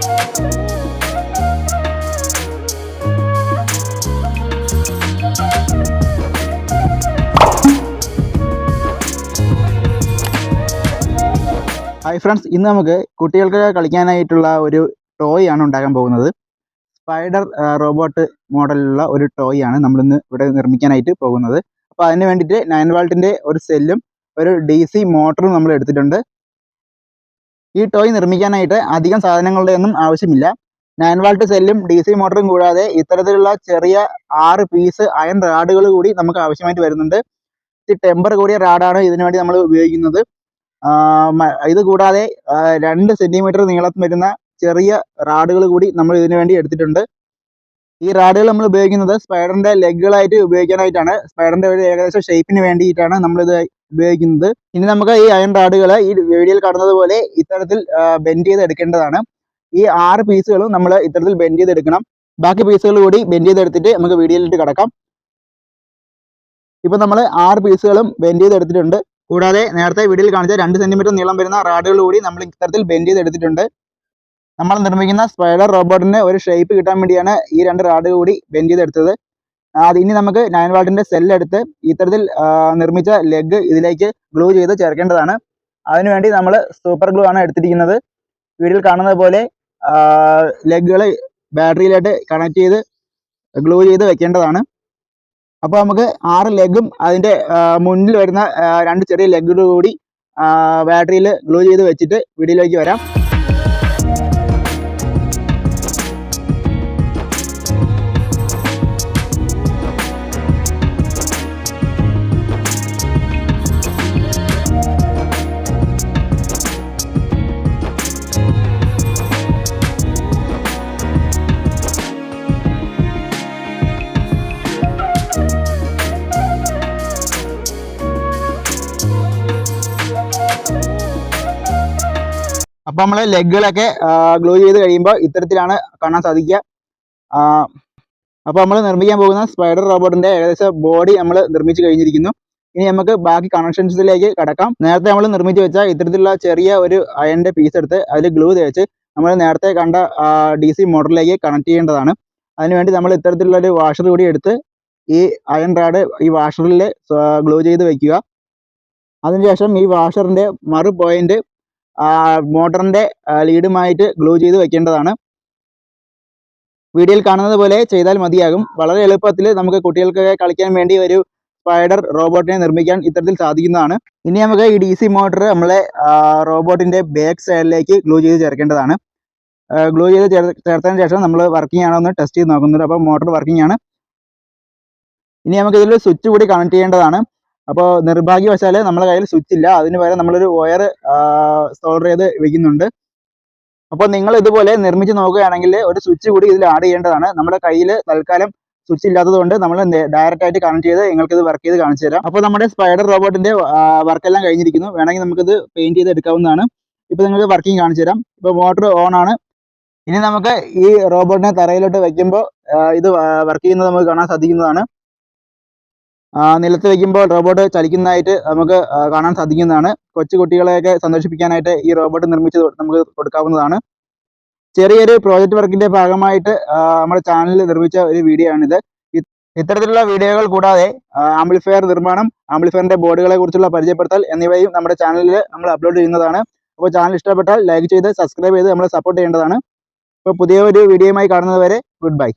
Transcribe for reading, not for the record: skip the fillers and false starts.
Hi friends, ഇന്ന് നമുക്ക് കുട്ടികൾക്ക് കളിക്കാനായിട്ടുള്ള ഒരു ടോയ് ആണ് ഉണ്ടാക്കാൻ പോകുന്നത്. സ്പൈഡർ റോബോട്ട് മോഡലിലുള്ള ഒരു ടോയ് ആണ് നമ്മളിന്ന് ഇവിടെ നിർമ്മിക്കാനായിട്ട് പോകുന്നത്. അപ്പോൾ അതിന് വേണ്ടിയിട്ട് 9 വോൾട്ടിൻ്റെ ഒരു സെല്ലും ഒരു DC മോട്ടറും നമ്മൾ എടുത്തിട്ടുണ്ട്. ഈ ടോയ് നിർമ്മിക്കാനായിട്ട് അധികം സാധനങ്ങളുടെ ഒന്നും ആവശ്യമില്ല. 9 വോൾട്ട് സെല്ലും DC മോട്ടറും കൂടാതെ ഇത്തരത്തിലുള്ള ചെറിയ 6 പീസ് അയൺ റാഡുകൾ കൂടി നമുക്ക് ആവശ്യമായിട്ട് വരുന്നുണ്ട്. ഈ ടെമ്പർ കൂടിയ റാഡാണ് ഇതിനു വേണ്ടി നമ്മൾ ഉപയോഗിക്കുന്നത്. ഇത് കൂടാതെ 2 സെൻറ്റിമീറ്റർ നീളത്തിൽ വരുന്ന ചെറിയ റാഡുകൾ കൂടി നമ്മൾ ഇതിനു വേണ്ടി എടുത്തിട്ടുണ്ട്. ഈ റാഡുകൾ നമ്മൾ ഉപയോഗിക്കുന്നത് സ്പൈഡറിൻ്റെ ലെഗുകളായിട്ട് ഉപയോഗിക്കാനായിട്ടാണ്. സ്പൈഡറിൻ്റെ ഒരു ഏകദേശം ഷേപ്പിന് വേണ്ടിയിട്ടാണ് നമ്മളിത് ഉപയോഗിക്കുന്നത്. ഇനി നമുക്ക് ഈ അയൺ റാഡുകൾ ഈ വീഡിയോയിൽ കാണുന്നത് പോലെ ഇത്തരത്തിൽ ബെൻഡ് ചെയ്തെടുക്കേണ്ടതാണ്. ഈ 6 പീസുകളും നമ്മൾ ഇത്തരത്തിൽ ബെൻഡ് ചെയ്തെടുക്കണം. ബാക്കി പീസുകൾ കൂടി ബെൻഡ് ചെയ്തെടുത്തിട്ട് നമുക്ക് വീഡിയോയിലിട്ട് കിടക്കാം. ഇപ്പം നമ്മൾ 6 പീസുകളും ബെൻഡ് ചെയ്തെടുത്തിട്ടുണ്ട്. കൂടാതെ നേരത്തെ വീഡിയോയിൽ കാണിച്ച 2 സെൻറ്റിമീറ്റർ നീളം വരുന്ന റാഡുകൾ കൂടി നമ്മൾ ഇത്തരത്തിൽ ബെൻഡ് ചെയ്തെടുത്തിട്ടുണ്ട്. നമ്മൾ നിർമ്മിക്കുന്ന സ്പൈഡർ റോബോട്ടിന് ഒരു ഷേപ്പ് കിട്ടാൻ വേണ്ടിയാണ് ഈ 2 റാഡുകൾ കൂടി ബെൻഡ് ചെയ്തെടുത്തത്. ഇനി നമുക്ക് 9 വാട്ടിൻ്റെ സെല്ലെടുത്ത് ഇത്തരത്തിൽ നിർമ്മിച്ച ലെഗ് ഇതിലേക്ക് ഗ്ലൂ ചെയ്ത് ചേർക്കേണ്ടതാണ്. അതിനുവേണ്ടി നമ്മൾ സൂപ്പർ ഗ്ലൂ ആണ് എടുത്തിരിക്കുന്നത്. വീഡിയോയിൽ കാണുന്നത് പോലെ ലെഗുകൾ ബാറ്ററിയിലായിട്ട് കണക്ട് ചെയ്ത് ഗ്ലൂ ചെയ്ത് വെക്കേണ്ടതാണ്. അപ്പോൾ നമുക്ക് 6 ലെഗും അതിൻ്റെ മുന്നിൽ വരുന്ന 2 ചെറിയ ലെഗുകൾ കൂടി ബാറ്ററിയിൽ ഗ്ലൂ ചെയ്ത് വെച്ചിട്ട് വീഡിയോയിലേക്ക് വരാം. അപ്പോൾ നമ്മൾ ലെഗുകളൊക്കെ ഗ്ലൂ ചെയ്ത് കഴിയുമ്പോൾ ഇത്തരത്തിലാണ് കാണാൻ സാധിക്കുക. അപ്പോൾ നമ്മൾ നിർമ്മിക്കാൻ പോകുന്ന സ്പൈഡർ റോബോട്ടിൻ്റെ ഏകദേശം ബോഡി നമ്മൾ നിർമ്മിച്ച് കഴിഞ്ഞിരിക്കുന്നു. ഇനി നമുക്ക് ബാക്കി കണക്ഷൻസിലേക്ക് കടക്കാം. നേരത്തെ നമ്മൾ നിർമ്മിച്ച് വെച്ച ഇത്തരത്തിലുള്ള ചെറിയ ഒരു അയണിൻ്റെ പീസ് എടുത്ത് അതിൽ ഗ്ലൂ തേച്ച് നമ്മൾ നേരത്തെ കണ്ട DC മോട്ടറിലേക്ക് കണക്ട് ചെയ്യേണ്ടതാണ്. അതിനുവേണ്ടി നമ്മൾ ഇത്തരത്തിലുള്ള ഒരു വാഷർ കൂടി എടുത്ത് ഈ അയൺ റാഡ് ഈ വാഷറിൽ ഗ്ലൂ ചെയ്ത് വയ്ക്കുക. അതിനുശേഷം ഈ വാഷറിൻ്റെ മറു പോയിന്റ് മോട്ടറിൻ്റെ ലീഡുമായിട്ട് ഗ്ലൂ ചെയ്ത് വെക്കേണ്ടതാണ്. വീഡിയോയിൽ കാണുന്നത് പോലെ ചെയ്താൽ മതിയാകും. വളരെ എളുപ്പത്തിൽ നമുക്ക് കുട്ടികൾക്ക് കളിക്കാൻ വേണ്ടി ഒരു സ്പൈഡർ റോബോട്ടിനെ നിർമ്മിക്കാൻ ഇത്തരത്തിൽ സാധിക്കുന്നതാണ്. ഇനി നമുക്ക് ഈ DC മോട്ടർ നമ്മളെ റോബോട്ടിൻ്റെ ബാക്ക് സൈഡിലേക്ക് ഗ്ലൂ ചെയ്ത് ചേർക്കേണ്ടതാണ്. ഗ്ലൂ ചെയ്ത് ചേർത്തതിന് ശേഷം നമ്മൾ വർക്കിംഗ് ആണോ എന്ന് ടെസ്റ്റ് ചെയ്ത് നോക്കുന്നുണ്ട്. അപ്പോൾ മോട്ടർ വർക്കിംഗ് ആണ്. ഇനി നമുക്ക് ഇതിൽ സ്വിച്ച് കൂടി കണക്ട് ചെയ്യേണ്ടതാണ്. അപ്പോൾ നിർഭാഗ്യവശാൽ നമ്മുടെ കയ്യിൽ സ്വിച്ച് ഇല്ല. അതിന് പകരം നമ്മളൊരു വയർ സോൾഡർ ചെയ്ത് വെക്കുന്നുണ്ട്. അപ്പോൾ നിങ്ങൾ ഇതുപോലെ നിർമ്മിച്ച് നോക്കുകയാണെങ്കിൽ ഒരു സ്വിച്ച് കൂടി ഇതിൽ ആഡ് ചെയ്യേണ്ടതാണ്. നമ്മുടെ കയ്യിൽ തൽക്കാലം സ്വിച്ച് ഇല്ലാത്തത് കൊണ്ട് നമ്മൾ ഡയറക്റ്റ് ആയിട്ട് കണക്ട് ചെയ്ത് നിങ്ങൾക്ക് ഇത് വർക്ക് ചെയ്ത് കാണിച്ചു തരാം. അപ്പോൾ നമ്മുടെ സ്പൈഡർ റോബോട്ടിൻ്റെ വർക്കെല്ലാം കഴിഞ്ഞിരിക്കുന്നു. വേണമെങ്കിൽ നമുക്കിത് പെയിൻറ്റ് ചെയ്ത് എടുക്കാവുന്നതാണ്. ഇപ്പോൾ നിങ്ങൾക്ക് വർക്കിംഗ് കാണിച്ചു തരാം. ഇപ്പോൾ മോട്ടർ ഓൺ ആണ്. ഇനി നമുക്ക് ഈ റോബോട്ടിനെ തറയിലോട്ട് വയ്ക്കുമ്പോൾ ഇത് വർക്ക് ചെയ്യുന്നത് നമുക്ക് കാണാൻ സാധിക്കുന്നതാണ്. നിലത്ത് വയ്ക്കുമ്പോൾ റോബോട്ട് ചലിക്കുന്നതായിട്ട് നമുക്ക് കാണാൻ സാധിക്കുന്നതാണ്. കൊച്ചു കുട്ടികളെയൊക്കെ സന്തോഷിപ്പിക്കാനായിട്ട് ഈ റോബോട്ട് നിർമ്മിച്ച് നമുക്ക് കൊടുക്കാവുന്നതാണ്. ചെറിയൊരു പ്രോജക്റ്റ് വർക്കിൻ്റെ ഭാഗമായിട്ട് നമ്മുടെ ചാനലിൽ നിർമ്മിച്ച ഒരു വീഡിയോ ആണിത്. ഇത്തരത്തിലുള്ള വീഡിയോകൾ കൂടാതെ ആംപ്ലിഫയർ നിർമ്മാണം, ആംപ്ലിഫയറിൻ്റെ ബോർഡുകളെ കുറിച്ചുള്ള പരിചയപ്പെടുത്തൽ എന്നിവയും നമ്മുടെ ചാനലിൽ നമ്മൾ അപ്ലോഡ് ചെയ്യുന്നതാണ്. അപ്പോൾ ചാനൽ ഇഷ്ടപ്പെട്ടാൽ ലൈക്ക് ചെയ്ത് സബ്സ്ക്രൈബ് ചെയ്ത് നമ്മളെ സപ്പോർട്ട് ചെയ്യേണ്ടതാണ്. അപ്പോൾ പുതിയ ഒരു വീഡിയോയുമായി കാണുന്നത് വരെ ഗുഡ് ബൈ.